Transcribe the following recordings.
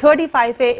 35A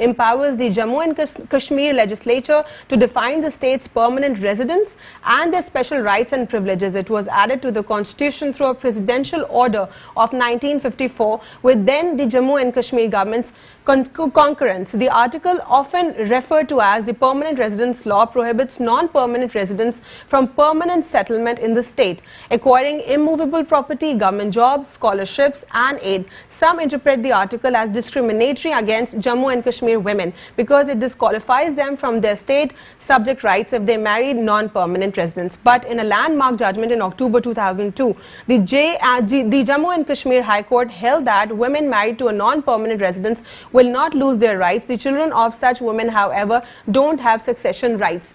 empowers the Jammu and Kashmir legislature to define the state's permanent residents and their special rights and privileges. It was added to the constitution through a presidential order of 1954 with then the Jammu and Kashmir government's concurrence. The article, often referred to as the Permanent Residence Law, prohibits non-permanent residents from permanent settlement in the state, acquiring immovable property, government jobs, scholarships and aid. Some interpret the article as discriminatory against Jammu and Kashmir women because it disqualifies them from their state subject rights if they marry non-permanent residents. But in a landmark judgment in October 2002, the Jammu and Kashmir High Court held that women married to a non-permanent residents will not lose their rights. The children of such women, however, don't have succession rights.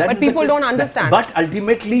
but people don't understand. But ultimately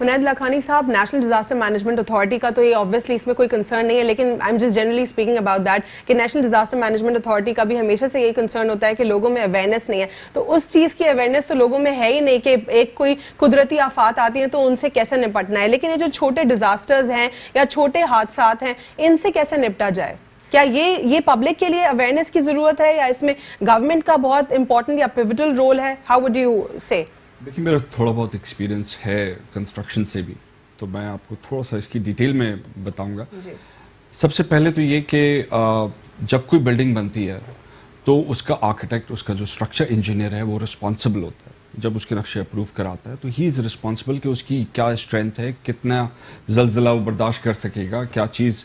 عنید لاکھانی صاحب, national disaster management authority کا تو یہ obviously اس میں کوئی concern نہیں ہے, لیکن I am just generally speaking about that کہ نیشنل ڈیزاسٹر مینجمنٹ اتھارٹی کا بھی ہمیشہ سے یہی کنسرن ہوتا ہے کہ لوگوں میں اویئرنیس نہیں ہے. تو اس چیز کی اویئرنیس تو لوگوں میں ہے ہی نہیں کہ ایک کوئی قدرتی آفات آتی ہیں تو ان سے کیسے نپٹنا ہے, لیکن یہ جو چھوٹے ڈیزاسٹرز ہیں یا چھوٹے حادثات ہیں ان سے کیسے نپٹا جائے؟ کیا یہ پبلک کے لیے اویئرنیس کی ضرورت ہے یا اس میں گورنمنٹ کا بہت امپورٹنٹ یا پیوٹل رول ہے؟ ہاؤ وڈ یو سے؟ دیکھیے میرا تھوڑا بہت ایکسپیرینس ہے کنسٹرکشن سے بھی, تو میں آپ کو تھوڑا سا اس کی ڈیٹیل میں بتاؤں گا. سب سے پہلے تو یہ کہ جب کوئی بلڈنگ بنتی ہے تو اس کا آرکیٹیکٹ, اس کا جو اسٹرکچر انجینئر ہے وہ رسپانسبل ہوتا ہے. جب اس کے نقشے اپروو کراتا ہے تو ہی از رسپانسبل کہ اس کی کیا اسٹرینتھ ہے, کتنا زلزلہ وہ برداشت کر سکے گا, کیا چیز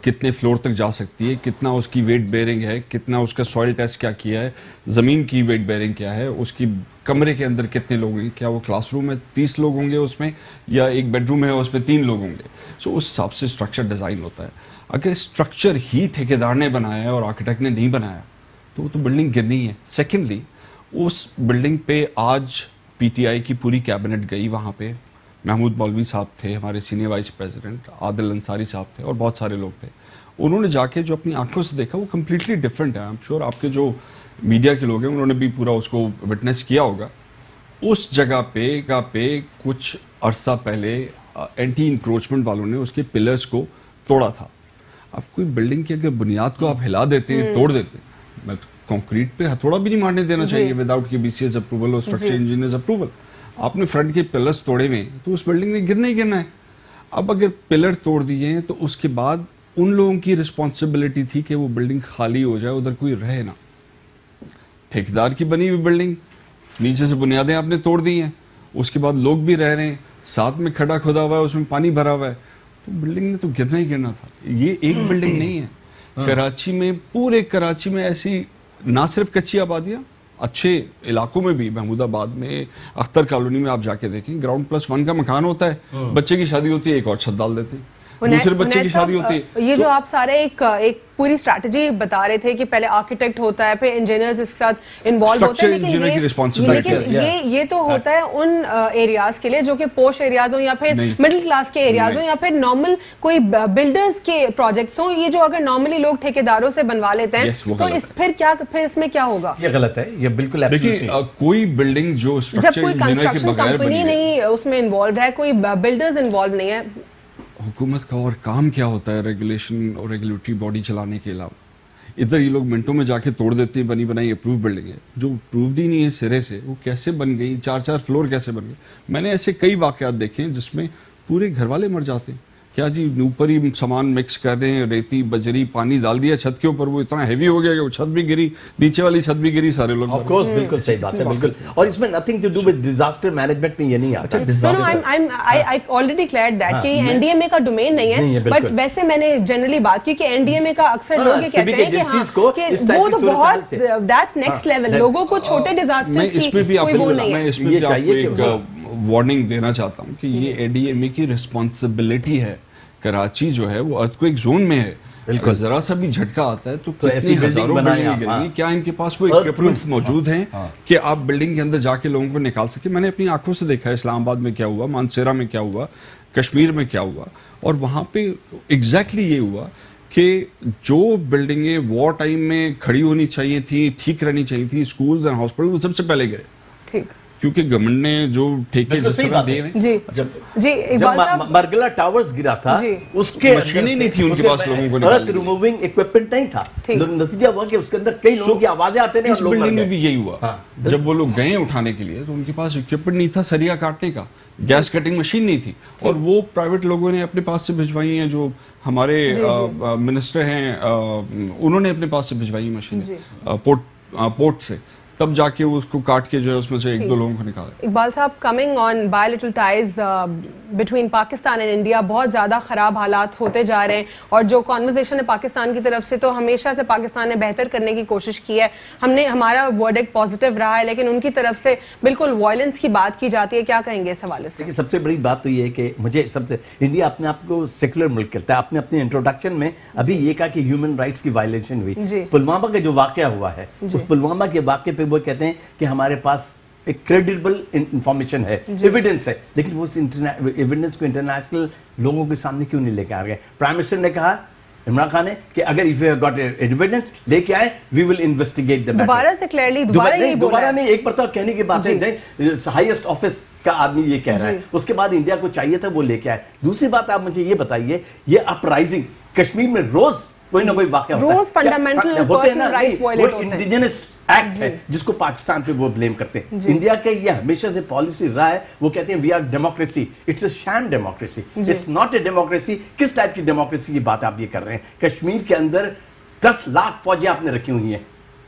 کتنے فلور تک جا سکتی ہے, کتنا اس کی ویٹ بیئرنگ ہے, کتنا اس کا سوائل ٹیسٹ کیا کیا ہے, زمین کی ویٹ بیئرنگ کیا ہے, اس کی کمرے کے اندر کتنے لوگ ہیں, کیا وہ کلاس روم میں 30 لوگ ہوں گے اس میں یا ایک بیڈ روم ہے اس میں 3 لوگ ہوں گے. سو اس حساب سے اسٹرکچر ڈیزائن ہوتا ہے. اگر اسٹرکچر ہی ٹھیکیدار نے بنایا ہے اور آرکیٹیکٹ نے نہیں بنایا تو وہ تو بلڈنگ گرنی ہے. سیکنڈلی اس بلڈنگ پہ آج پی ٹی آئی کی پوری کیبنٹ گئی, وہاں پہ محمود مولوی صاحب تھے, ہمارے سینئر وائس پریزیڈنٹ عادل انصاری صاحب تھے اور بہت سارے لوگ تھے. انہوں نے جا کے جو اپنی آنکھوں سے دیکھا وہ کمپلیٹلی ڈفرینٹ ہے. آئی ایم شیور آپ کے جو میڈیا کے لوگ ہیں انہوں نے بھی پورا اس کو وٹنس کیا ہوگا. اس جگہ پہ کچھ عرصہ پہلے اینٹی انکروچمنٹ والوں نے اس کے پلرز کو توڑا تھا. اب کوئی بلڈنگ کی اگر بنیاد کو آپ ہلا دیتے ہیں, توڑ دیتے ہیں, کنکریٹ پہ ہتھوڑا بھی نہیں مارنے دینا چاہیے وداؤٹ کے بی سی ایس اپروول اور اسٹرکچر انجینئرز اپروول. آپ نے فرنٹ کے پلرز توڑے ہوئے تو اس بلڈنگ نے گرنا ہی گرنا ہے. اب اگر پلر توڑ دیے ہیں تو اس کے بعد ان لوگوں کی رسپانسبلٹی تھی کہ وہ بلڈنگ خالی ہو جائے, ادھر کوئی رہے نا. ٹھیکیدار کی بنی ہوئی بلڈنگ, نیچے سے بنیادیں آپ نے توڑ دی ہیں, اس کے بعد لوگ بھی رہ رہے ہیں, ساتھ میں کھڈا کھدا ہوا ہے, اس میں پانی بھرا ہوا ہے, تو بلڈنگ نے تو گرنا ہی گرنا تھا. یہ ایک بلڈنگ نہیں ہے. کراچی میں, پورے کراچی میں ایسی نہ صرف کچی آبادیاں, اچھے علاقوں میں بھی, محمود آباد میں, اختر کالونی میں آپ جا کے دیکھیں, گراؤنڈ+1 کا مکان ہوتا ہے, بچے کی شادی ہوتی ہے ایک اور چھت ڈال دیتے ہیں, دوسرے بچے کی شادی ہوتی ہے. یہ جو آپ سارے ایک پوری اسٹریٹجی بتا رہے تھے کہ پہلے آرکیٹیکٹ ہوتا ہے, پھر انجینئرز اس کے ساتھ انوالو ہوتے ہیں, لیکن یہ تو ہوتا ہے ان ایریاز کے لیے جو کہ پوش ایریاز ہوں یا پھر مڈل کلاس کے ایریاز ہوں یا پھر نارمل کوئی بلڈرز کے پروجیکٹس ہوں. یہ جو اگر نارملی لوگ ٹھیکیداروں سے بنوا لیتے ہیں تو پھر اس میں کیا ہوگا؟ یہ غلط ہے, یہ بالکل. دیکھیے کوئی بلڈنگ جو جب کوئی کنسٹرکشن کمپنی نہیں اس میں انوالوڈ ہے, کوئی بلڈرز انوالو نہیں ہے, حکومت کا اور کام کیا ہوتا ہے ریگولیشن اور ریگولیٹری باڈی چلانے کے علاوہ؟ ادھر یہ لوگ منٹوں میں جا کے توڑ دیتے ہیں بنی بنائی اپروو بلڈنگ ہے جو اپرووڈ ہی نہیں ہے سرے سے. وہ کیسے بن گئی, 4 فلور کیسے بن گئے؟ میں نے ایسے کئی واقعات دیکھے ہیں جس میں پورے گھر والے مر جاتے ہیں. کیا جی اوپر ہی سامان مکس کر رہے ہیں, ریتی بجری پانی ڈال دیا چھت کے اوپر, وہ اتنا ہیوی ہو گیا کہ وہ چھت بھی گری, نیچے والی چھت بھی گری, سارے لوگ. آف کورس بالکل صحیح بات ہے, بالکل. اور اس میں nothing to do with disaster management میں یہ نہیں آتا. I already cleared that کہ یہ NDMA کا ڈومین نہیں ہے, بٹ ویسے میں نے جنرلی بات کی کہ NDMA کا اکثر لوگ یہ کہتے ہیں کہ وہ تو بہت that's next level, لوگوں کو چھوٹے ڈیزاسٹرز کی کوئی وہ نہیں ہے. میں اس میں بھی آپ کو ایک وارننگ دینا چاہتا ہوں کہ یہ NDMA کی رسپانسبلٹی ہے. کراچی جو ہے وہ ارتھ کوئک زون میں ہے, بالکل. ذرا سا بھی جھٹکا آتا ہے تو کتنی ہزاروں بلڈنگیں گریں گی. کیا ان کے پاس وہ اکوپمنٹس موجود ہیں کہ آپ بلڈنگ کے اندر جا کے لوگوں کو نکال سکیں؟ میں نے اپنی آنکھوں سے دیکھا ہے اسلام آباد میں کیا ہوا, مانسیرا میں کیا ہوا, کشمیر میں کیا ہوا, اور وہاں پہ ایگزیکٹلی یہ ہوا کہ جو بلڈنگیں وار ٹائم میں کھڑی ہونی چاہیے تھیں, ٹھیک رہنی چاہیے تھیں, اسکولز اینڈ ہاسپٹل, وہ سب سے پہلے گئے. ٹھیک, کیونکہ گورنمنٹ نے جو ٹھیکے جس طرح دیے ہیں. جب مرگلا ٹاورز گرا تھا اس کے مشینیں نہیں تھی ان کے پاس, لوگوں کو ارتھ ریموونگ ایکوپمنٹ نہیں تھا. نتیجہ ہوا کہ اس کے اندر کئی لوگوں کی آوازیں آتے ہیں. اس بلڈنگ میں بھی یہی ہوا, جب وہ لوگ گئے اٹھانے کے لیے تو ان کے پاس ایکوپمنٹ نہیں تھا سریا کاٹنے کا, گیس کٹنگ مشین نہیں تھی, اور وہ پرائیویٹ لوگوں نے اپنے پاس سے بھجوائی ہیں. جو ہمارے منسٹر ہیں انہوں نے اپنے پاس سے بھجوائی مشینیں پورٹ سے, تب جا کے اس کو کاٹ کے جو ہے اس میں سے 1-2 لوگوں کو نکالا. اقبال صاحب, coming on bilateral ties between Pakistan and India, بہت زیادہ خراب حالات ہوتے جا رہے ہیں, اور جو کانورزیشن ہے پاکستان کی طرف سے تو ہمیشہ سے پاکستان نے بہتر کرنے کی کوشش کی ہے. ہمارا ورڈکٹ پازیٹیو رہا ہے, لیکن ان کی طرف سے بالکل وائلنس کی بات کی جاتی ہے. کیا کہیں گے اس حوالے سے؟ سب سے بڑی بات تو یہ ہے کہ مجھے انڈیا اپنے آپ کو سیکولر ملک کرتا ہے. آپ نے اپنے انٹروڈکشن میں ابھی یہ کہا کہ ہیومن رائٹس کی وائلیشن ہوئی. پلوامہ کا جو واقعہ ہوا ہے, اس پلوامہ کے واقعے پہ وہ کہتے ہیں کہ ہمارے پاس ایک کریڈیبل انفارمیشن ہے, ایویڈنس ہے, لیکن وہ ایویڈنس کو انٹرنیشنل لوگوں کے سامنے کیوں نہیں لے کے آ گئے؟ پرائم منسٹر نے کہا عمران خان نے کہ اگر if you have got evidence لے کے آئے we will investigate the matter. دوبارہ سے کلیئرلی دوبارہ یہی بولا دوبارہ نہیں, ایک مرتبہ کہنے کی بات ہے, ہائیسٹ آفس کا آدمی یہ کہہ رہا ہے, اس کے بعد انڈیا کو چاہیے تھا وہ لے کے آئے. دوسری بات آپ مجھے یہ بتائیے, یہ اپرائزنگ کشمیر میں روز کوئی نہ کوئی واقعہ روز فنڈامنٹل پرسنل رائٹس وائلیٹ ہوتے ہیں. انڈیجنس ایکٹ ہے جس کو پاکستان پہ وہ بلیم کرتے ہیں. انڈیا کے یہ ہمیشہ سے پالیسی رہا ہے, وہ کہتے ہیں we are democracy, it's a sham democracy, it's not a democracy. کس ٹائپ کی ڈیموکریسی کی بات آپ یہ کر رہے ہیں؟ کشمیر کے اندر 10 لاکھ فوجیں آپ نے رکھی ہوئی ہیں,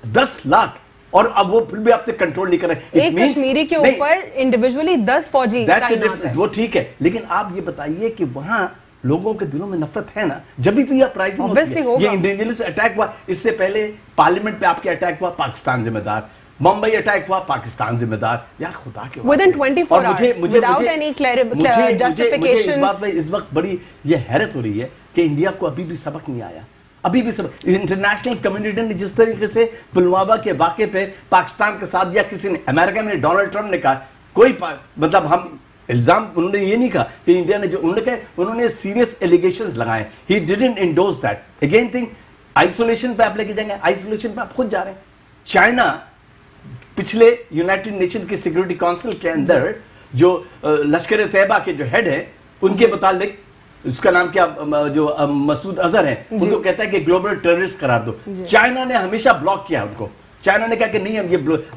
10 لاکھ, اور اب وہ پھر بھی آپ سے کنٹرول نہیں کر رہے. ایک کشمیری کے اوپر انڈیویجولی 10 فوجی تعینات ہیں. وہ ٹھیک ہے, لیکن آپ یہ بتائیے کہ وہاں لوگوں کے دلوں میں نفرت ہے نا, جب بھی تو یہ اپرائزنگ ہوتی ہے. یہ انڈیجنس اٹیک ہوا, اس سے پہلے پارلیمنٹ پہ آپ کے اٹیک ہوا, پاکستان ذمہ دار. ممبئی اٹیک ہوا, پاکستان ذمہ دار. یار خدا کے within 24 hours without any justification. اس بات میں اس وقت بڑی یہ حیرت ہو رہی ہے کہ انڈیا کو ابھی بھی سبق نہیں آیا, ابھی بھی سبق. انٹرنیشنل کمیونٹی نے جس طریقے سے پلوامہ کے واقعے پہ پاکستان کے ساتھ, یا کسی نے امریکہ میں ڈونلڈ ٹرمپ نے کہا کوئی مطلب ہم الزام, انہوں نے یہ نہیں کہا کہ انڈیا نے جو انہوں نے کہا, انہوں نے سیریس ایلیگیشنز لگائے. He didn't endorse that. Again thing, isolation پہ آپ لے کے جائیں گے, آئسولیشن پہ آپ خود جا رہے ہیں. چائنا پچھلے یونائٹڈ نیشن کی سیکورٹی کونسل کے اندر جو لشکر طیبہ کے جو ہیڈ ہیں ان کے متعلق, اس کا نام کیا, جو مسعود اظہر ہیں, ان کو کہتا ہے کہ گلوبل ٹیررسٹ قرار دو. چائنا نے ہمیشہ بلاک کیا ان کو. چائنا نے کہا کہ نہیں,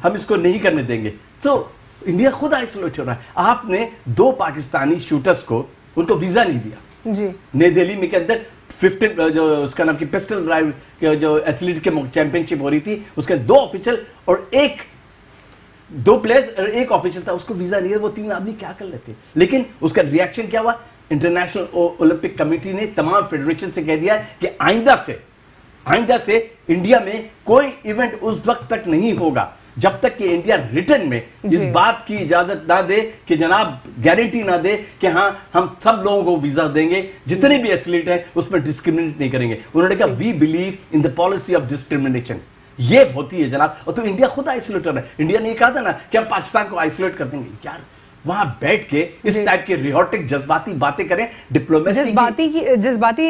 ہم اس کو نہیں کرنے دیں گے. تو انڈیا خود آئسولیٹ ہو رہا ہے. آپ نے 2 پاکستانی شوٹرز کو, ان کو ویزا نہیں دیا. نئی دہلی میں کے اندر 15 جو اس کا نام کی پسٹل ڈرائیو جو ایتھلیٹ کے چیمپئن شپ ہو رہی تھی, اس کے 2 آفیشل اور 2 پلیئرز اور 1 آفیشل تھا, اس کو ویزا نہیں دیا. وہ 3 آدمی کیا کر لیتے. لیکن اس کا ریئیکشن کیا ہوا, انٹرنیشنل اولمپک کمیٹی نے تمام فیڈریشن سے کہہ دیا کہ آئندہ سے انڈیا میں کوئی ایونٹ اس وقت تک نہیں ہوگا جب تک کہ انڈیا ریٹن میں اس بات کی اجازت نہ دے, کہ جناب گارنٹی نہ دے کہ ہاں ہم سب لوگوں کو ویزا دیں گے, جتنے بھی ایتھلیٹ ہیں اس میں ڈسکریمنیٹ نہیں کریں گے. انہوں نے کہا we believe in the policy of discrimination. یہ ہوتی ہے جناب. اور تو انڈیا خود آئسولیٹر ہے. انڈیا نے یہ کہا تھا نا کہ ہم پاکستان کو آئسولیٹ کر دیں گے. یار وہاں بیٹھ کے اس ٹائپ کے ریہورٹک جذباتی باتیں کریں, ڈپلومیسی جذباتی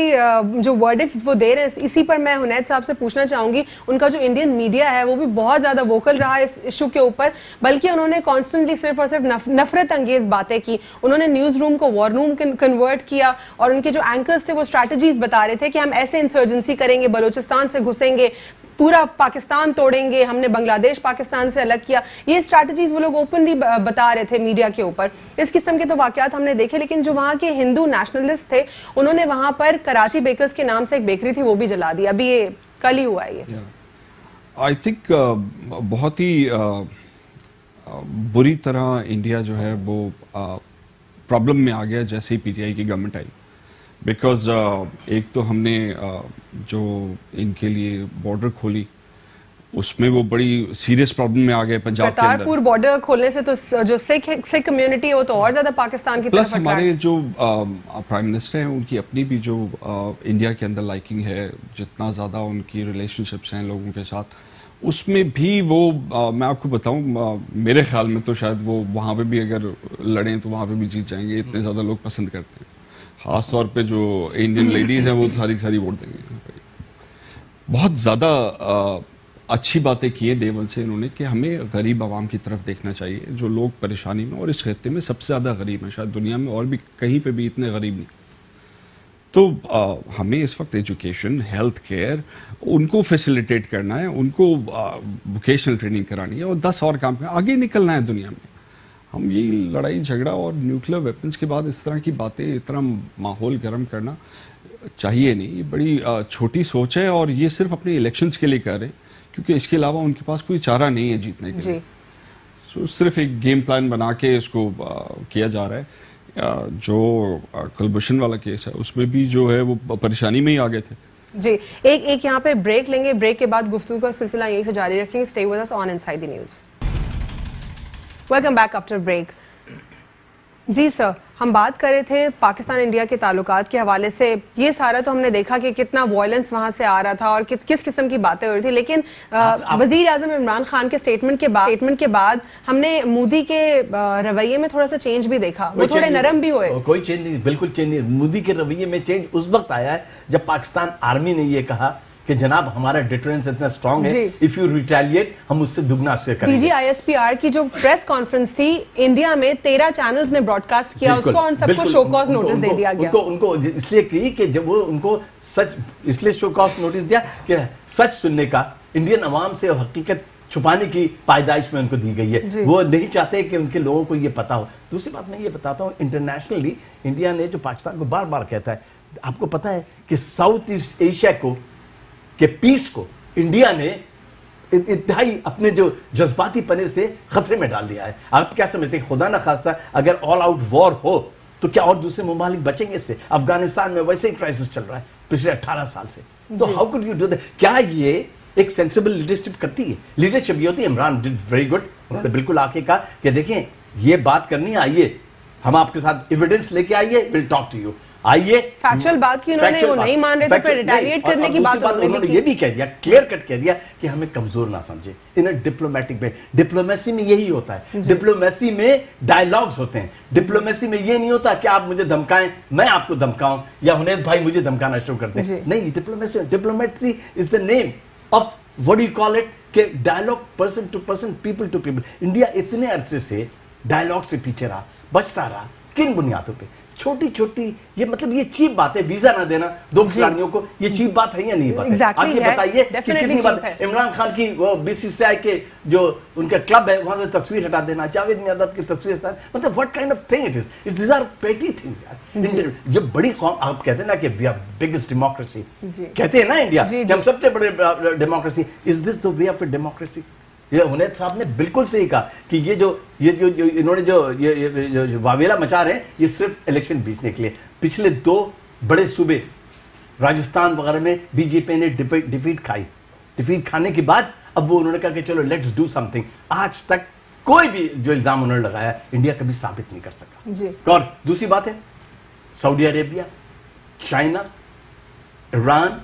جو ورڈکٹس وہ دے رہے ہیں. اسی پر میں حنید صاحب سے پوچھنا چاہوں گی, ان کا جو انڈین میڈیا ہے وہ بھی بہت زیادہ ووکل رہا ہے اس ایشو کے اوپر, بلکہ انہوں نے کانسٹنٹلی صرف اور صرف نفرت انگیز باتیں کی. انہوں نے نیوز روم کو وار روم کنورٹ کیا, اور ان کے جو اینکرز تھے وہ اسٹریٹجیز بتا رہے تھے کہ ہم ایسے انسرجنسی کریں گے, بلوچستان سے گھسیں گے, پورا پاکستان توڑیں گے, ہم نے بنگلہ دیش پاکستان سے الگ کیا. یہ اسٹریٹجیز وہ لوگ اوپنلی بتا رہے تھے میڈیا کے اوپر. اس قسم کے تو واقعات ہم نے دیکھے, لیکن جو وہاں کے ہندو نیشنلسٹ تھے انہوں نے وہاں پر کراچی بیکرز کے نام سے ایک بیکری تھی وہ بھی جلا دی. ابھی یہ کل ہی ہوا ہے. یہ آئی تھنک بہت ہی بری طرح انڈیا جو ہے وہ پرابلم میں آ گیا جیسے ہی پی ٹی آئی کی گورنمنٹ آئی. بیکاز ایک تو ہم نے جو ان کے لیے بارڈر کھولی, اس میں وہ بڑی سیریس پرابلم میں آ گئے پنجاب کے اندر. کرتارپور بارڈر کھولنے سے تو جو سکھ کمیونٹی ہے وہ تو اور زیادہ پاکستان کی طرف پلس ہمارے جو پرائم منسٹر ہیں ان کی اپنی بھی جو انڈیا کے اندر لائکنگ ہے, جتنا زیادہ ان کی ریلیشن شپس ہیں لوگوں کے ساتھ, اس میں بھی وہ میں آپ کو بتاؤں میرے خیال میں تو شاید وہ وہاں پہ بھی اگر لڑیں تو وہاں پہ بھی جیت جائیں گے. اتنے زیادہ لوگ پسند کرتے ہیں, خاص طور پہ جو انڈین لیڈیز ہیں وہ ساری ووٹ دیں گے. بہت زیادہ اچھی باتیں کی ہیں ڈے ون سے انہوں نے کہ ہمیں غریب عوام کی طرف دیکھنا چاہیے, جو لوگ پریشانی میں, اور اس خطے میں سب سے زیادہ غریب ہیں, شاید دنیا میں اور بھی کہیں پہ بھی اتنے غریب نہیں. تو ہمیں اس وقت ایجوکیشن, ہیلتھ کیئر, ان کو فیسیلیٹیٹ کرنا ہے, ان کو ووکیشنل ٹریننگ کرانی ہے, اور 10 اور کام کرنا, آگے نکلنا ہے دنیا میں. ہم یہ لڑائی جھگڑا اور نیوکلیر ویپنز کے بعد اس طرح کی باتیں, اتنا ماحول گرم کرنا چاہیے نہیں. یہ بڑی چھوٹی سوچ ہے, اور یہ صرف اپنے الیکشنز کے لیے کر رہے ہیں, کیونکہ اس کے علاوہ ان کے پاس کوئی چارہ نہیں ہے جیتنے کے لیے. سو صرف ایک گیم پلان بنا کے اس کو کیا جا رہا ہے. جو کلبھوشن والا کیس ہے اس میں بھی جو ہے وہ پریشانی میں ہی آ گئے تھے. جی ایک یہاں پہ بریک لیں گے, بریک کے بعد گفتگو کا سلسلہ یہیں سے جاری رکھیں گے. Stay with us on inside the news. Welcome back after break. جی سر، ہم بات کر رہے تھے پاکستان انڈیا کے تعلقات کے حوالے سے. یہ سارا تو ہم نے دیکھا کہ کتنا وائلنس وہاں سے آ رہا تھا اور کس قسم کی باتیں ہو رہی تھی، لیکن وزیر اعظم عمران خان کے اسٹیٹمنٹ کے بعد ہم نے مودی کے رویے میں تھوڑا سا چینج بھی دیکھا، وہ تھوڑے نرم بھی ہوئے. کوئی چینج نہیں، بالکل چینج نہیں. مودی کے رویے میں چینج اس وقت آیا ہے جب پاکستان آرمی نے یہ کہا کہ جناب ہمارا ڈیٹرنس اتنا اسٹرانگ ہے، اف یو ریٹیلیٹ ہم اس سے دگنا سے کریں گے. DGISPR کی جو پریس کانفرنس تھی انڈیا میں 13 چینلز نے براڈ کاسٹ کیا اس کو، اور سب کو شو کاز نوٹس دے دیا گیا. ان کو اس لیے کی کہ جب وہ ان کو سچ، اس لیے شو کاز نوٹس دیا کہ سچ سننے کا، انڈین عوام سے حقیقت چھپانے کی پائیدائش میں ان کو دی گئی ہے. وہ نہیں چاہتے کہ ان کے لوگوں کو یہ پتا ہو. دوسری بات میں یہ بتاتا ہوں، انٹرنیشنلی انڈیا نے جو پاکستان کو بار بار کہتا ہے، آپ کو پتا ہے کہ ساؤتھ ایسٹ ایشیا کو کہ پیس کو انڈیا نے انتہائی اپنے جو جذباتی پنے سے خطرے میں ڈال دیا ہے. آپ کیا سمجھتے ہیں خدا نہ خواستہ اگر آل آؤٹ وار ہو تو کیا اور دوسرے ممالک بچیں گے اس سے؟ افغانستان میں ویسے ہی کرائسس چل رہا ہے پچھلے 18 سال سے. تو how could you do that? کیا یہ ایک سینسیبل لیڈرشپ کرتی ہے؟ لیڈرشپ یہ ہوتی ہے. عمران ڈڈ ویری گڈ، انہوں نے بالکل آ کے کہا کہ دیکھیں یہ بات کرنی ہے، آئیے ہم آپ کے ساتھ ایویڈنس لے کے آئیے، ول ٹاک ٹو یو. آئیے فیکچوئل بات کی انہوں نے، وہ نہیں مان رہے تو پھر ریٹیلیٹ کرنے کی بات انہوں نے یہ بھی کہہ دیا، کلیئر کٹ کہہ دیا کہ ہمیں کمزور نہ سمجھے. ان ڈپلومیٹک میں، ڈپلومیسی میں یہی ہوتا ہے. ڈپلومیسی میں ڈائلاگز ہوتے ہیں. ڈپلومیسی میں یہ نہیں ہوتا کہ آپ مجھے دھمکائیں میں آپ کو دھمکاؤں یا حنید بھائی مجھے دھمکانا شروع کر دیں. نہیں، diplomacy is the name of what do you call it کہ dialogue person to person, people to people. India اتنے عرصے سے ڈائلاگ سے پیچھے رہا، بچتا رہا. کن بنیادوں پہ؟ چھوٹی چھوٹی، یہ مطلب یہ چیپ بات ہے. ویزا نہ دینا 2 کھلاڑیوں کو، یہ چیپ بات ہے یا نہیں بات ہے؟ آپ یہ بتائیے کہ کتنی بات ہے. عمران خان کی وہ BCCI کے جو ان کا کلب ہے وہاں سے تصویر ہٹا دینا، جاوید میادت کی تصویر ہٹا، مطلب what kind of thing it is? These are petty things یار. یہ بڑی قوم، آپ کہتے ہیں نا کہ we are biggest democracy، کہتے ہیں نا انڈیا کہ ہم سب سے بڑے democracy. Is this the way of a democracy? یہ حنید صاحب نے بالکل صحیح کہا کہ یہ جو انہوں نے جو واویلا مچا رہے ہیں یہ صرف الیکشن بیچنے کے لیے. پچھلے 2 بڑے صوبے راجستھان وغیرہ میں BJP نے ڈیفیٹ کھائی. ڈیفیٹ کھانے کے بعد اب وہ انہوں نے کہا کہ چلو لیٹس ڈو سم تھنگ. آج تک کوئی بھی جو الزام انہوں نے لگایا انڈیا کبھی ثابت نہیں کر سکا. اور دوسری بات ہے سعودی عربیہ، چائنا، ایران،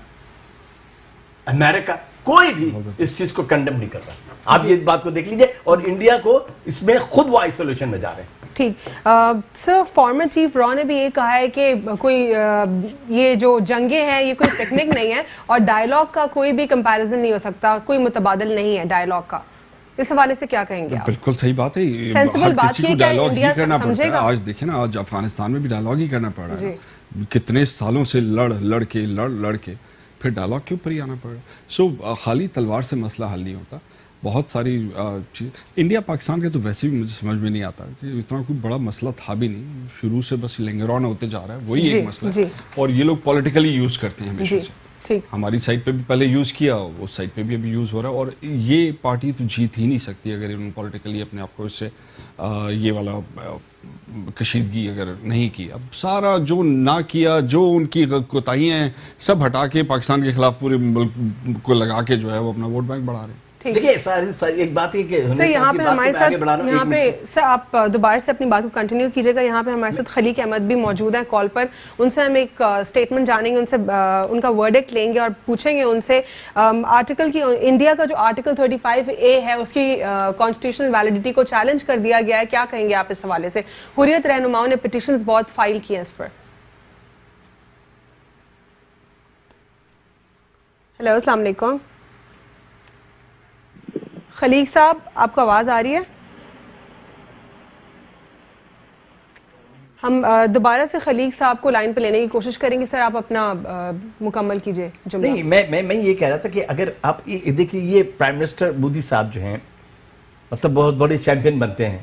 امریکہ، کوئی بھی اس چیز کو کنڈم نہیں کر رہا. آپ یہ بات کو دیکھ لیجئے. اور انڈیا کو اس میں خود وہ آئسولیشن میں جا رہے ہیں. ٹھیک سر، فارمر چیف را نے بھی یہ کہا ہے کہ کوئی یہ جو جنگیں ہیں یہ کوئی پکنک نہیں ہے اور ڈائلاگ کا کوئی بھی کمپیریزن نہیں ہو سکتا، کوئی متبادل نہیں ہے ڈائلاگ کا. اس حوالے سے کیا کہیں گے آپ؟ بالکل صحیح بات ہے. سینسیبل بات کسی کو ڈائلاگ ہی کرنا پڑتا ہے. آج دیکھیں نا، آج افغانستان میں بھی ڈائلاگ ہی کرنا پڑ رہا ہے. کتنے سالوں سے لڑ کے پھر ڈائلاگ کے اوپر ہی آنا پڑا. سو خالی تلوار سے مسئلہ حل نہیں ہوتا. بہت ساری چیز انڈیا پاکستان کے تو ویسے بھی مجھے سمجھ میں نہیں آتا کہ اتنا کوئی بڑا مسئلہ تھا بھی نہیں. شروع سے بس لنگر آن ہوتے جا رہا ہے، وہی ایک مسئلہ ہے. اور یہ لوگ پولیٹیکلی یوز کرتے ہیں ہمیشہ سے. ہماری سائڈ پہ بھی پہلے یوز کیا، اس سائڈ پہ بھی ابھی یوز ہو رہا ہے. اور یہ پارٹی تو جیت ہی نہیں سکتی اگر انہوں نے پولیٹیکلی اپنے آپ کو اس سے یہ والا کشیدگی اگر نہیں کی. اب سارا جو نہ کیا، جو ان کی کوتاہیاں ہیں سب ہٹا کے پاکستان کے خلاف پورے ملک کو لگا کے جو ہے وہ اپنا ووٹ بینک بڑھا رہے ہیں. دیکھیں ایک بات ہے کہ سر یہاں پہ ہمارے ساتھ، یہاں پہ سر آپ دوبارہ سے اپنی بات کو کنٹینیو کیجیے گا. یہاں پہ ہمارے ساتھ خلیق احمد بھی موجود ہیں کال پر. ان سے ہم ایک اسٹیٹمنٹ جانیں گے، ان سے ان کا ورڈکٹ لیں گے اور پوچھیں گے ان سے آرٹیکل کی، انڈیا کا جو آرٹیکل 35A ہے اس کی کانسٹیٹیوشنل ویلیڈیٹی کو چیلنج کر دیا گیا ہے. کیا کہیں گے آپ اس حوالے سے؟ حریت رہنماؤں نے پٹیشنز بہت فائل کی ہیں اس پر. ہیلو، السلام علیکم. خلیق صاحب آپ کو آواز آ رہی ہے؟ ہم دوبارہ سے خلیق صاحب کو لائن پہ لینے کی کوشش کریں گے. سر آپ اپنا مکمل کیجئے جملہ. نہیں، میں یہ کہہ رہا تھا کہ اگر آپ دیکھیں یہ پرائم منسٹر مودی صاحب جو ہیں مطلب بہت بڑے چیمپئن بنتے ہیں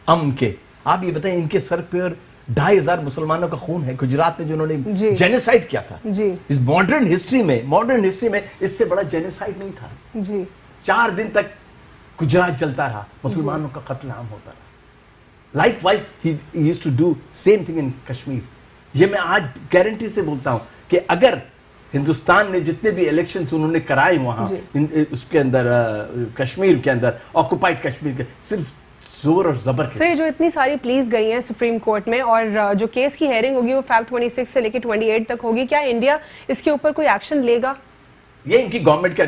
امن کے. آپ یہ بتائیں ان کے سر پہ 2,500 مسلمانوں کا خون ہے گجرات میں جو انہوں نے جینیسائڈ کیا تھا. اس ماڈرن ہسٹری میں اس سے بڑا جینیسائڈ نہیں تھا. 4 دن تک گجرات جلتا رہا، مسلمانوں کا قتل عام ہوتا رہا. Likewise he used to do same thing in Kashmir. یہ میں آج گارنٹی سے بولتا ہوں کہ اگر ہندوستان نے جتنے بھی الیکشنز انہوں نے کرائے وہاں اس کے اندر کشمیر کے اندر آکوپائڈ کشمیر کے صرف زور اور زبر کے سر جو اتنی ساری پلیز گئی ہیں سپریم کورٹ میں اور جو کیس کی ہیئرنگ ہوگی وہ فیب 26 سے لے کے 28 تک ہوگی, کیا انڈیا اس کے اوپر کوئی ایکشن لے گا؟ یہ ان کی گورنمنٹ کا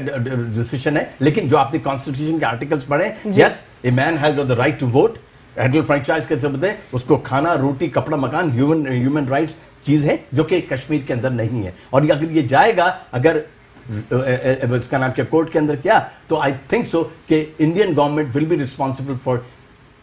ڈیسیشن ہے, لیکن جو آپ نے کانسٹیٹیوشن کے آرٹیکلز پڑھے, yes a man has got the right to vote, adult franchise کے ضابطے, اس کو کھانا روٹی کپڑا مکان ہیومن رائٹس چیز ہے جو کہ کشمیر کے اندر نہیں ہے. اور اگر یہ جائے گا, اگر اس کا نام کیا کورٹ کے اندر کیا, تو آئی تھنک سو کہ Indian government will be responsible for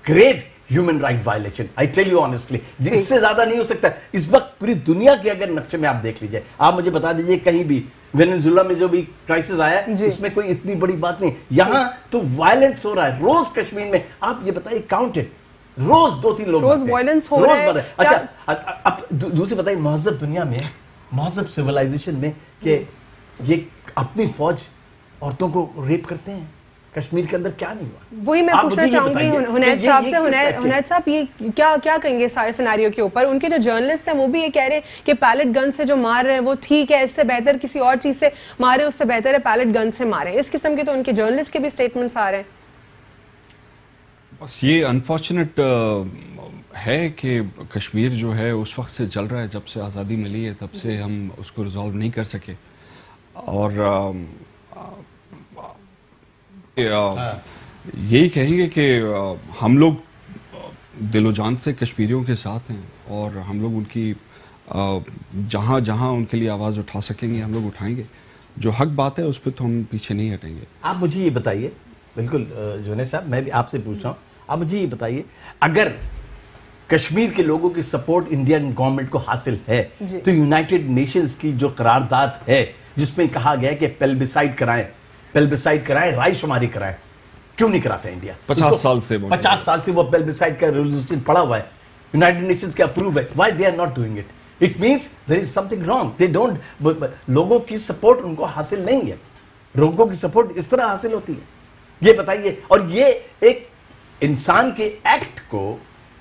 grave human right violation. I tell you honestly, اس سے زیادہ نہیں ہو سکتا. اس وقت پوری دنیا کے اگر نقشے میں آپ دیکھ لیجئے, آپ مجھے بتا دیجئے کہیں بھی وینزویلا میں جو بھی کرائسس آیا ہے اس میں کوئی اتنی بڑی بات نہیں. یہاں تو وائلنس ہو رہا ہے روز کشمیر میں. آپ یہ بتائیے کاؤنٹڈ روز 2-3 لوگ روز وائلنس ہو رہا ہے. اچھا اب دوسری بتائیے مہذب دنیا میں, مہذب سیولائزیشن میں کہ یہ اپنی فوج عورتوں کو ریپ کرتے ہیں, کشمیر کے اندر کیا نہیں ہوا؟ وہی میں پوچھنا چاہوں گی حنید صاحب سے. حنید صاحب یہ کیا کہیں گے سارے سیناریو کے اوپر؟ ان کے جو جرنلسٹ ہیں وہ بھی یہ کہہ رہے ہیں کہ پیلٹ گن سے جو مار رہے ہیں وہ ٹھیک ہے, اس سے بہتر کسی اور چیز سے مارے, اس سے بہتر ہے پیلٹ گن سے مارے. اس قسم کے تو ان کے جرنلسٹ کے بھی سٹیٹمنٹس آ رہے ہیں. بس یہ انفارچونیٹ ہے کہ کشمیر جو ہے اس وقت سے چل رہا ہے, جب سے آزادی ملی ہے تب سے ہم اس کو ریزالو نہیں کر سکے. اور یہی کہیں گے کہ ہم لوگ دل و جان سے کشمیریوں کے ساتھ ہیں, اور ہم لوگ ان کی جہاں جہاں ان کے لیے آواز اٹھا سکیں گے ہم لوگ اٹھائیں گے. جو حق بات ہے اس پہ تو ہم پیچھے نہیں ہٹیں گے. آپ مجھے یہ بتائیے, بالکل جنید صاحب میں بھی آپ سے پوچھ رہا ہوں, آپ مجھے یہ بتائیے اگر کشمیر کے لوگوں کی سپورٹ انڈین گورنمنٹ کو حاصل ہے تو یونائٹڈ نیشنز کی جو قرارداد ہے جس میں کہا گیا کہ پیلبیسائڈ کرائیں, رائے شماری کرائیں, کیوں نہیں کراتا انڈیا؟ 50 سال سے وہ پیلبیسائڈ کا ریزولوشن پڑا ہوا ہے, یونائٹڈ نیشنز کے اپروو ہے. Why they are not doing it? It means there is something wrong. They don't, لوگوں کی سپورٹ ان کو حاصل نہیں ہے. لوگوں کی سپورٹ اس طرح حاصل ہوتی ہے, یہ بتائیے. اور یہ ایک انسان کے ایکٹ کو,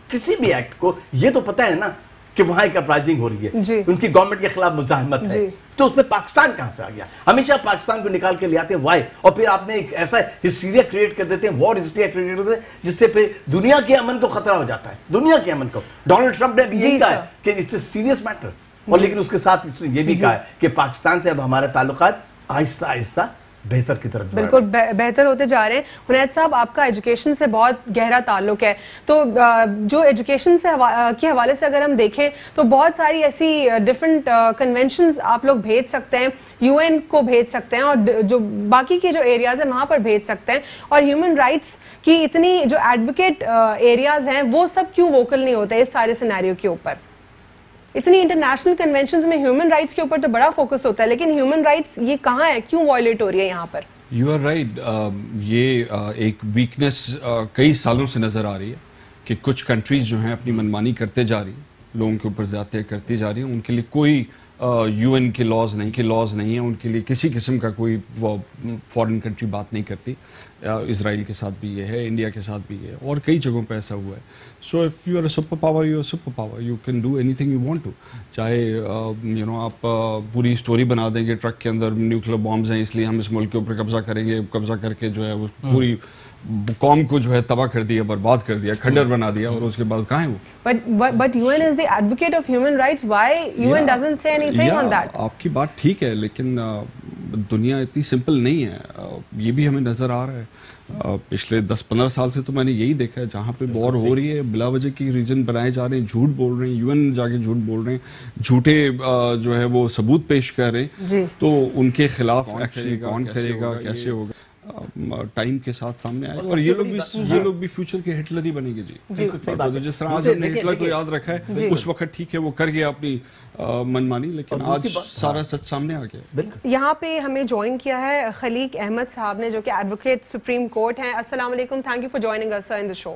کسی بھی ایکٹ کو, یہ تو پتہ ہے نا کہ وہاں ایک اپرائزنگ ہو رہی ہے, ان کی گورنمنٹ کے خلاف مزاحمت ہے, تو اس میں پاکستان کہاں سے آ گیا؟ ہمیشہ پاکستان کو نکال کے لے آتے ہیں, وائی؟ اور پھر آپ نے ایک ایسا ہسٹیریا کریٹ کر دیتے ہیں, وار ہسٹیریا کریٹ کر دیتے ہیں, جس سے پھر دنیا کے امن کو خطرہ ہو جاتا ہے. دنیا کے امن کو ڈونلڈ ٹرمپ نے بھی یہی کہا ہے کہ اٹس اے سیریس میٹر, اور لیکن اس کے ساتھ اس نے یہ بھی کہا ہے کہ پاکستان سے اب ہمارے تعلقات آہستہ آہستہ بہتر کی طرف بالکل بہتر ہوتے جا رہے ہیں. حنید صاحب آپ کا ایجوکیشن سے بہت گہرا تعلق ہے, تو جو ایجوکیشن سے کے حوالے سے اگر ہم دیکھیں تو بہت ساری ایسی ڈفرینٹ کنونشنز آپ لوگ بھیج سکتے ہیں, یو این کو بھیج سکتے ہیں, اور جو باقی کے جو ایریاز ہیں وہاں پر بھیج سکتے ہیں. اور ہیومن رائٹس کی اتنی جو ایڈوکیٹ ایریاز ہیں وہ سب کیوں ووکل نہیں ہوتے اس سارے سیناریو کے اوپر؟ اتنی انٹرنیشنل کنونشنز میں ہیومن رائٹس کے اوپر تو بڑا فوکس ہوتا ہے, لیکن ہیومن رائٹس یہ کہاں ہے, کیوں وائلیٹ ہو رہی ہے یہاں پر؟ You are right. یہ ایک ویکنس کئی سالوں سے نظر آ رہی ہے کہ کچھ کنٹریز جو ہیں اپنی منمانی کرتے جا رہی ہیں, لوگوں کے اوپر زیادتیاں کرتی جا رہی ہیں. ان کے لیے کوئی یو این کے لاز نہیں ہیں, ان کے لیے کسی قسم کا کوئی فورن کنٹری بات نہیں کرتی. اسرائیل کے ساتھ بھی یہ ہے, انڈیا کے ساتھ بھی یہ ہے, اور کئی جگہوں پہ ایسا ہوا ہے. So if you are a super power, you are super power, you can do anything you want to. چاہے آپ پوری اسٹوری بنا دیں گے ٹرک کے اندر نیوکلیر بامبز ہیں اس لیے ہم اس ملک کے اوپر قبضہ کریں گے, قبضہ کر کے جو ہے وہ پوری قوم کو جو ہے تباہ کر دیا, برباد کر دیا, کھنڈر بنا دیا, اور اس کے بعد کہاں ہے وہ؟ But UN is the advocate of human rights. Why UN doesn't say anything on that? آپ کی بات ٹھیک ہے, لیکن دنیا اتنی سمپل نہیں ہے. یہ بھی ہمیں نظر آ رہا ہے. پچھلے 10-15 سال سے تو میں نے یہی دیکھا ہے, جہاں پہ وار ہو رہی ہے بلا وجہ کی ریزن بنائے جا رہے ہیں, جھوٹ بول رہے ہیں, یو این جا کے جھوٹ بول رہے ہیں, جھوٹے جو ہے وہ ثبوت پیش کر رہے ہیں, تو ان کے خلاف ایکشن کون کرے گا, کیسے ہوگا, ٹائم کے ساتھ سامنے آئے. اور یہ لوگ بھی فیوچر کے ہٹلر ہی بنیں گے. جس طرح آج ہم نے ہٹلر کو یاد رکھا ہے, اس وقت ٹھیک ہے وہ کر گیا اپنی منمانی, لیکن آج سارا سچ سامنے آ گیا. یہاں پہ ہمیں جوائن کیا ہے خلیق احمد صاحب نے, جو کہ ایڈوکیٹ سپریم کورٹ ہیں. السلام علیکم, thank you for joining us in the show.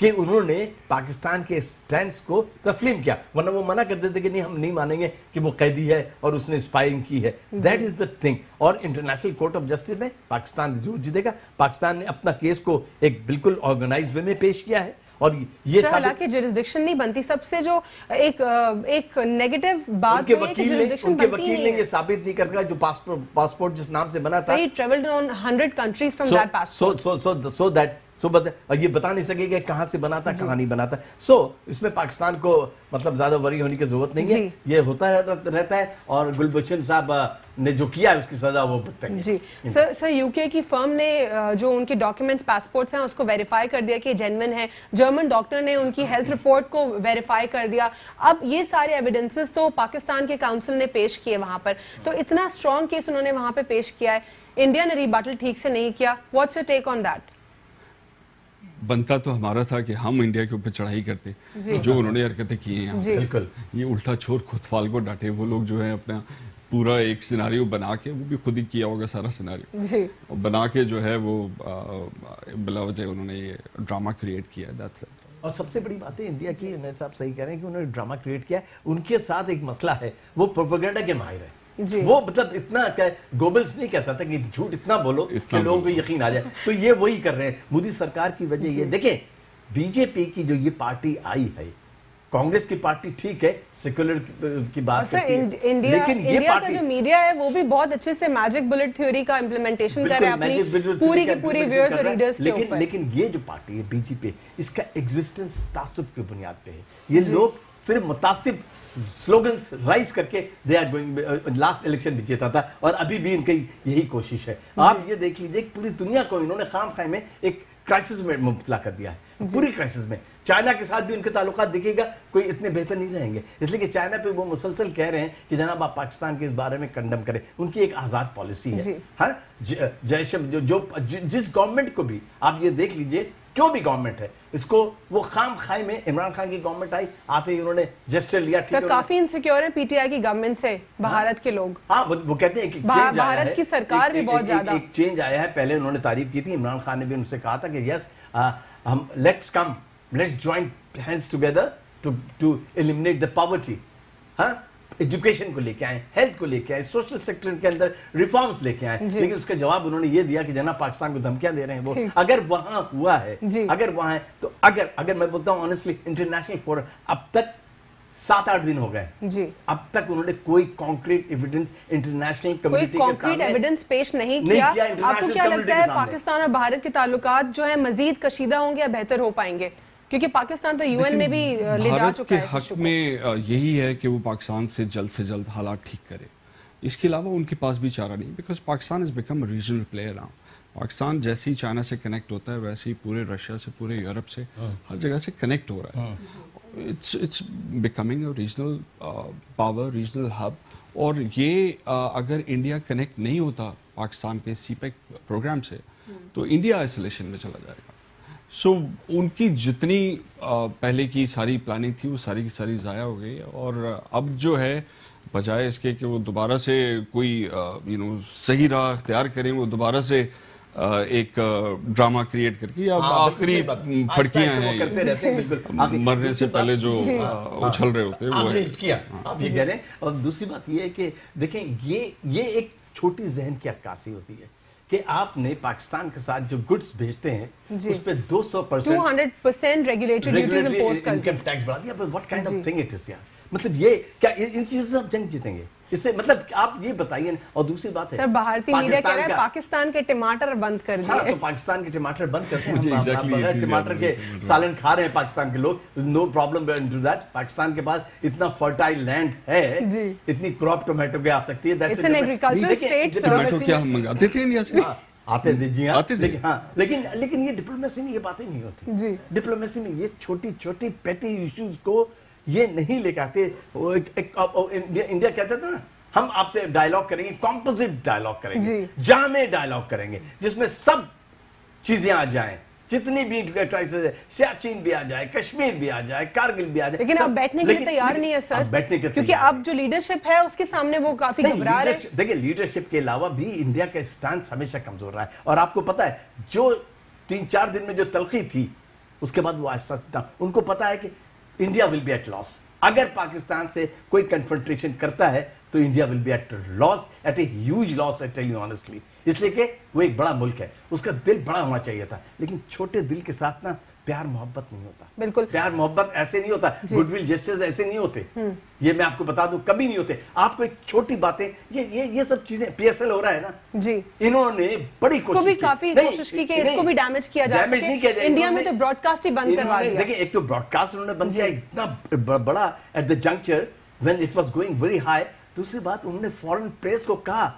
کہ انہوں نے پاکستان کے سٹینڈز کو تسلیم کیا, ورنہ وہ منع کر دیتے کہ نہیں ہم نہیں مانیں گے کہ وہ قیدی ہے اور اس نے اسپائنگ کی ہے. That is the thing. اور انٹرنیشنل کورٹ آف جسٹس میں پاکستان ضرور جیتے گا. پاکستان نے اپنا کیس کو ایک بالکل آرگنائز وے میں پیش کیا ہے, اور یہ حالانکہ جوریسڈکشن نہیں بنتی. سب سے جو ایک نیگیٹو بات ہے کہ جوریسڈکشن بنتی نہیں ہے. وکیل نے یہ ثابت نہیں کر سکا جو پاسپورٹ جس نام سے بنا تھا, he traveled on 100 countries from that passport. اور یہ بتا نہیں سکے کہ کہاں سے بنا تھا کہاں نہیں بنا تھا. سو اس میں پاکستان کو مطلب زیادہ وری ہونے کی ضرورت نہیں ہے, یہ ہوتا رہتا ہے. اور گلبشن صاحب نے جو کیا ہے اس کی سزا وہ بھگتیں گے. جی سر, یو کے کی فرم نے جو ان کے ڈاکیومنٹس پاسپورٹس ہیں اس کو ویریفائی کر دیا کہ جینوئن ہے. جرمن ڈاکٹر نے ان کی ہیلتھ رپورٹ کو ویریفائی کر دیا. اب یہ سارے ایویڈنسز تو پاکستان کے کاؤنسل نے پیش کیے وہاں پر, تو اتنا اسٹرانگ کیس انہوں نے وہاں پہ پیش کیا ہے. انڈیا نے ریباٹل ٹھیک سے نہیں کیا. What's your take on that? بنتا تو ہمارا تھا کہ ہم انڈیا کے اوپر چڑھائی کرتے, جو انہوں نے حرکتیں کی ہیں یہاں. بالکل یہ الٹا چھوڑ کوتوال کو ڈانٹے. وہ لوگ جو ہے اپنا پورا ایک سیناریو بنا کے, وہ بھی خود ہی کیا ہوگا سارا سیناریو بنا کے, جو ہے وہ بلا وجہ انہوں نے یہ ڈرامہ کریٹ کیا. اور سب سے بڑی بات ہے انڈیا کی, صاحب صحیح کہہ رہے ہیں کہ انہوں نے ڈرامہ کریٹ کیا. ان کے ساتھ ایک مسئلہ ہے, وہ پروپیگنڈا کے ماہر ہیں. وہ مطلب اتنا گوبلز نہیں کہتا تھا کہ جھوٹ اتنا بولو کہ لوگوں کو یقین آ جائے, تو یہ وہی کر رہے ہیں. مودی سرکار کی وجہ یہ دیکھیں, بی جے پی کی جو یہ پارٹی آئی ہے, کانگریس کی پارٹی ٹھیک ہے سیکولر کی بات کرتی ہے, لیکن یہ انڈیا کا جو میڈیا ہے وہ بھی بہت اچھے سے میجک بلٹ تھیوری کا امپلیمنٹیشن کر رہا ہے اپنی پوری کی پوری ویئرز اور ریڈرز کے اوپر. لیکن یہ جو پارٹی ہے بی جے پی, اس کا ایگزسٹنس تعصب کی بنیاد پہ ہے. یہ لوگ صرف متعصب سلوگنز رائز کر کے they are going. Last election بھی جیتا تھا اور ابھی بھی ان کی یہی کوشش ہے. آپ یہ دیکھ لیجئے پوری دنیا کو انہوں نے خام خواہ میں ایک کرائسس میں مبتلا کر دیا ہے, پوری کرائسس میں. چائنا کے ساتھ بھی ان کے تعلقات دیکھے گا کوئی اتنے بہتر نہیں رہیں گے, اس لیے کہ چائنا پہ وہ مسلسل کہہ رہے ہیں کہ جناب آپ پاکستان کے اس بارے میں کنڈم کریں. ان کی ایک آزاد پالیسی ہے. ہاں جیشم جس گورنمنٹ کو بھی آپ یہ دیکھ لیجئے, جو بھی گورنمنٹ ہے اس کو وہ خام خواہ میں, عمران خان کی گورنمنٹ آئی آتے ہی انہوں نے جسٹر لیا. سر کافی انسیکیور ہیں پی ٹی آئی کی گورنمنٹ سے بھارت کے لوگ. ہاں وہ کہتے ہیں کہ بھارت کی سرکار بھی بہت زیادہ ایک چینج آیا ہے. پہلے انہوں نے تعریف کی تھی, عمران خان نے بھی ان سے کہا تھا کہ یس ہم let's join hands together to eliminate the poverty. ہاں ایجوکیشن کو لے کے آئیں, ہیلتھ کو لے کے آئیں, سوشل سیکٹر کے اندر ریفارمز لے کے آئیں. لیکن اس کا جواب انہوں نے یہ دیا کہ جناب پاکستان کو دھمکیاں دے رہے ہیں وہ. اگر وہاں ہوا ہے, اگر وہاں ہے تو اگر میں بولتا ہوں آنیسٹلی انٹرنیشنل فورم اب تک 7-8 دن ہو گئے, اب تک انہوں نے کوئی کانکریٹ ایویڈنس انٹرنیشنل کمیونٹی کے سامنے ایویڈنس پیش نہیں کیا. آپ کو کیا لگتا ہے پاکستان اور بھارت کے تعلقات جو ہیں مزید کشیدہ ہوں گے یا بہتر ہو پائیں گے؟ کیونکہ پاکستان تو یو این میں بھی لے جا چکا ہے. بھارت کے حق میں یہی ہے کہ وہ پاکستان سے جلد حالات ٹھیک کرے. اس کے علاوہ ان کے پاس بھی چارہ نہیں, because Pakistan has become a regional player now. Pakistan جیسے ہی چائنا سے کنیکٹ ہوتا ہے ویسے ہی پورے رشیا سے, پورے یورپ سے, ہر جگہ سے کنیکٹ ہو رہا ہے. It's becoming a regional power, regional hub. اور یہ اگر انڈیا کنیکٹ نہیں ہوتا پاکستان کے سی پیک پروگرام سے تو انڈیا آئسولیشن میں چلا جائے گا. سو ان کی جتنی پہلے کی ساری پلاننگ تھی وہ ساری کی ساری ضائع ہو گئی. اور اب جو ہے بجائے اس کے کہ وہ دوبارہ سے کوئی صحیح راہ اختیار کریں, وہ دوبارہ سے ایک ڈرامہ کریٹ کر کے اب آخری پھڑکیاں ہیں مرنے سے پہلے جو اچھل رہے ہوتے ہیں وہ کیا آپ یہ کہہ رہے ہیں. اور دوسری بات یہ ہے کہ دیکھیں یہ ایک چھوٹی ذہن کی عکاسی ہوتی ہے کہ آپ نے پاکستان کے ساتھ جو گڈز بھیجتے ہیں اس پہ 200% ریگولیٹری ڈیوٹیز امپوز کر انکم ٹیکس بڑھا دیا. What kind of thing it is یار, مطلب یہ کیا ان چیزوں سے آپ جنگ جیتیں گے اس سے؟ مطلب آپ یہ بتائیے. اور دوسری بات ہے سر بھارتی میڈیا کہہ رہا ہے پاکستان کے ٹماٹر بند کر دیے. ہاں تو پاکستان کے ٹماٹر بند کرتے ہیں, ٹماٹر کے سالن کھا رہے ہیں پاکستان کے لوگ, no problem to that. Pakistan کے پاس اتنا فرٹائل لینڈ ہے, اتنی کراپ ٹومیٹو بھی آ سکتی ہے. It's an agricultural state. Tomato کیا ہم منگاتے تھے انڈیا سے؟ آتے تھے جی ہاں, لیکن یہ ڈپلومیسی میں یہ باتیں نہیں ہوتی. ڈپلومیسی میں یہ چھوٹی چھوٹی پیٹی ایشوز کو یہ نہیں لے کے آتے. انڈیا کہتا تھا نا ہم آپ سے ڈائیلاگ کریں گے, کمپوزٹ ڈائیلاگ کریں گے, جامع ڈائیلاگ کریں گے جس میں سب چیزیں آ جائیں, جتنی بھی کرائسس ہے, سیاچین بھی آ جائے, کشمیر بھی آ جائے, کارگل بھی آ جائے. لیکن آپ بیٹھنے کے لیے تیار نہیں ہے سر, کیونکہ اب جو لیڈرشپ ہے اس کے سامنے وہ کافی گھبرا رہے ہیں. دیکھیں لیڈرشپ کے علاوہ بھی انڈیا کا سٹانس ہمیشہ کمزور رہا ہے. اور آپ کو پتا ہے جو 3-4 دن میں جو تلخی تھی اس کے بعد وہ آہستہ آہستہ ان کو پتا ہے کہ India will be at loss. اگر پاکستان سے کوئی کنفرنٹریشن کرتا ہے تو India will be at loss, at a huge loss, I tell you honestly. اس لیے کہ وہ ایک بڑا ملک ہے, اس کا دل بڑا ہونا چاہیے تھا, لیکن چھوٹے دل کے ساتھ نا پیار محبت نہیں ہوتا. بالکل پیار محبت ایسے نہیں ہوتا, گڈ ول جسٹس ایسے نہیں ہوتے, یہ میں آپ کو بتا دوں کبھی نہیں ہوتے. آپ کو ایک چھوٹی باتیں, یہ سب چیزیں پی ایس ایل ہو رہا ہے نا جی, انہوں نے بڑی کوشش کی کہ اس کو بھی ڈیمیج کیا جا سکے. انڈیا میں تو براڈ کاسٹ ہی بند کروا دیا. دیکھیں ایک تو براڈ کاسٹ انہوں نے بند کیا اتنا بڑا at the juncture when it was going very high. دوسری بات انہوں نے فورن پریس کو کہا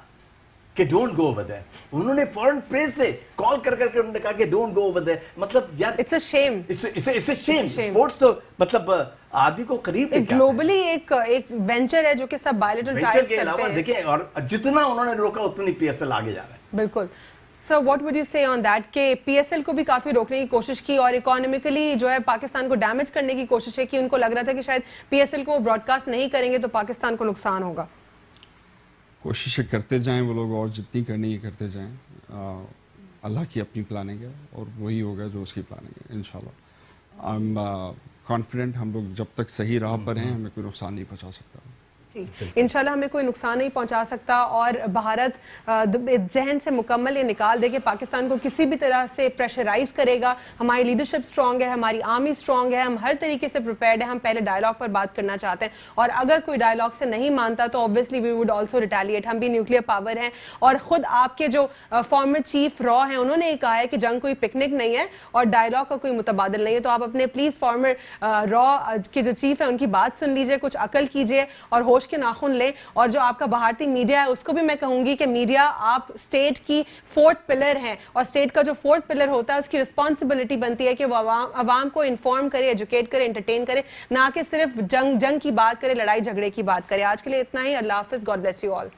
کہ ڈونٹ گو اوور there. انہوں نے فورن پریس سے کال کر کے انہوں نے کہا کہ ڈونٹ گو اوور there. مطلب یار it's a shame, it's a shame. Sports تو مطلب آدمی کو قریب گلوبلی ایک وینچر ہے جو کہ سب بائلیٹرل ٹائز کرتے ہیں. دیکھیں اور جتنا انہوں نے روکا اتنی پی ایس ایل آگے جا رہا ہے. بالکل. سر واٹ وڈ یو سے آن دیٹ کہ پی ایس ایل کو بھی کافی روکنے کی کوشش کی اور اکانومیکلی جو ہے پاکستان کو ڈیمیج کرنے کی کوشش ہے کہ ان کو لگ رہا تھا کہ شاید پی ایس ایل کو براڈ کاسٹ نہیں کریں گے تو پاکستان کو نقصان ہوگا. کوششیں کرتے جائیں وہ لوگ اور جتنی کرنی ہے کرتے جائیں. اللہ کی اپنی پلاننگ ہے اور وہی ہوگا جو اس کی پلاننگ ہے انشاءاللہ. آئی ایم کانفیڈنٹ ہم لوگ جب تک صحیح راہ پر ہیں ہمیں کوئی نقصان نہیں پہنچا سکتا. انشاءاللہ ہمیں کوئی نقصان نہیں پہنچا سکتا اور بھارت ذہن سے مکمل یہ نکال دے کہ پاکستان کو کسی بھی طرح سے پریشرائز کرے گا. ہماری لیڈرشپ سٹرونگ ہے, ہماری آرمی سٹرونگ ہے, ہم ہر طریقے سے پریپیئرڈ ہیں. ہم پہلے ڈائلاگ پر بات کرنا چاہتے ہیں اور اگر کوئی ڈائلاگ سے نہیں مانتا تو obviously we would also retaliate. ہم بھی نیوکلیئر پاور ہیں اور خود آپ کے جو فارمر چیف را ہیں انہوں نے یہ کہا ہے کہ جنگ کوئی پکنک نہیں ہے اور ڈائلاگ کا کوئی متبادل نہیں ہے. تو آپ اپنے پلیز فارمر را کے جو چیف ہیں ان کی بات سن لیجئے, کچھ عقل کیجئے اور ہوش کے ناخن لیں. اور جو آپ کا بھارتی میڈیا ہے اس کو بھی میں کہوں گی کہ میڈیا آپ اسٹیٹ کی 4th پلر ہیں اور اسٹیٹ کا جو 4th پلر ہوتا ہے اس کی رسپانسبلٹی بنتی ہے کہ وہ عوام کو انفارم کرے, ایجوکیٹ کرے, انٹرٹین کرے, نہ کہ صرف جنگ کی بات کرے, لڑائی جھگڑے کی بات کرے. آج کے لیے اتنا ہی. اللہ حافظ. God bless you all.